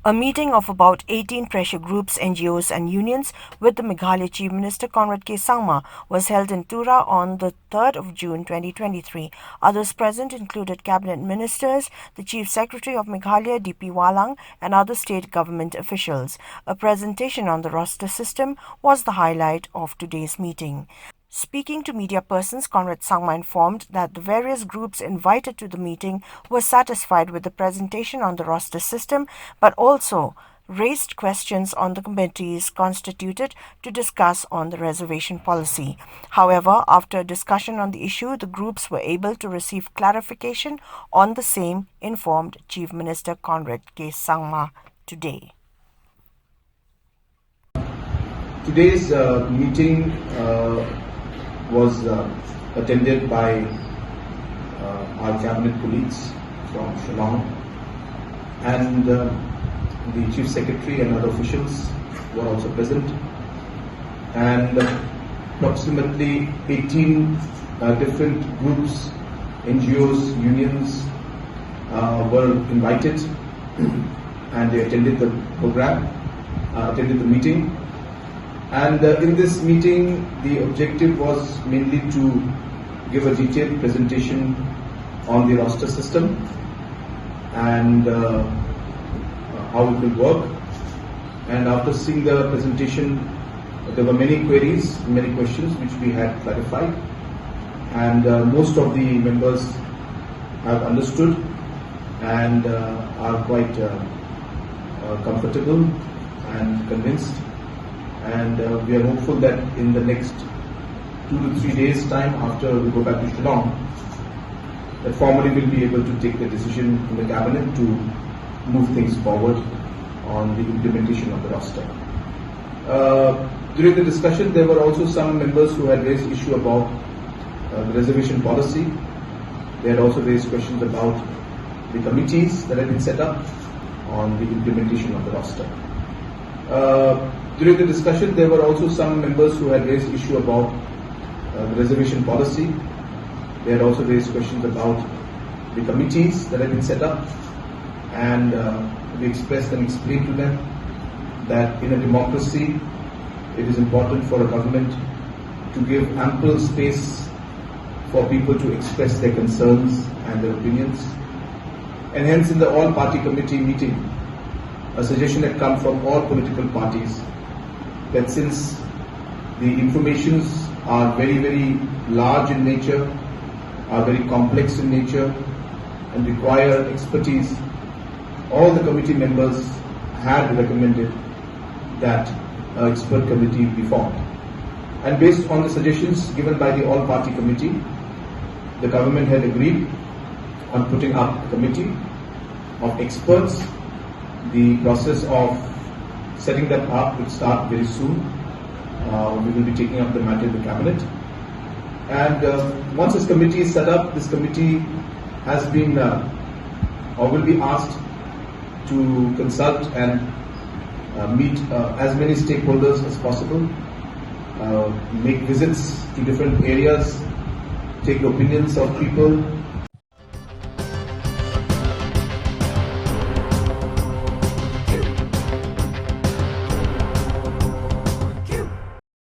A meeting of about 18 pressure groups, NGOs and Unions with the Meghalaya Chief Minister Conrad K Sangma was held in Tura on the 3rd of June 2023. Others present included Cabinet Ministers, the Chief Secretary of Meghalaya P Wahlang and other state government officials. A presentation on the roster system was the highlight of today's meeting. Speaking to media persons, Conrad Sangma informed that the various groups invited to the meeting were satisfied with the presentation on the roster system, but also raised questions on the committees constituted to discuss on the reservation policy. However, after a discussion on the issue, the groups were able to receive clarification on the same, informed Chief Minister Conrad K Sangma today. Today's meeting was attended by our cabinet colleagues from Shillong, and the Chief Secretary and other officials were also present, and approximately 18 different groups, NGOs, unions were invited, and they attended the program, attended the meeting. And in this meeting, the objective was mainly to give a detailed presentation on the roster system and how it will work. And after seeing the presentation, there were many queries, many questions which we had clarified. And most of the members have understood and are quite comfortable and convinced. And we are hopeful that in the next 2 to 3 days' time, after we go back to Shillong, that formally we'll be able to take the decision in the cabinet to move things forward on the implementation of the roster. During the discussion, there were also some members who had raised issue about the reservation policy. They had also raised questions about the committees that have been set up on the implementation of the roster. During the discussion, there were also some members who had raised issue about the reservation policy. They had also raised questions about the committees that have been set up, and we expressed and explained to them that in a democracy, it is important for a government to give ample space for people to express their concerns and their opinions. And hence, in the all-party committee meeting, a suggestion had come from all political parties that since the informations are very, very large in nature, are very complex in nature, and require expertise, all the committee members had recommended that an expert committee be formed. And based on the suggestions given by the all-party committee, the government had agreed on putting up a committee of experts. The process of setting that up will start very soon. We will be taking up the matter in the cabinet. And once this committee is set up, this committee has been or will be asked to consult and meet as many stakeholders as possible, make visits to different areas, take the opinions of people,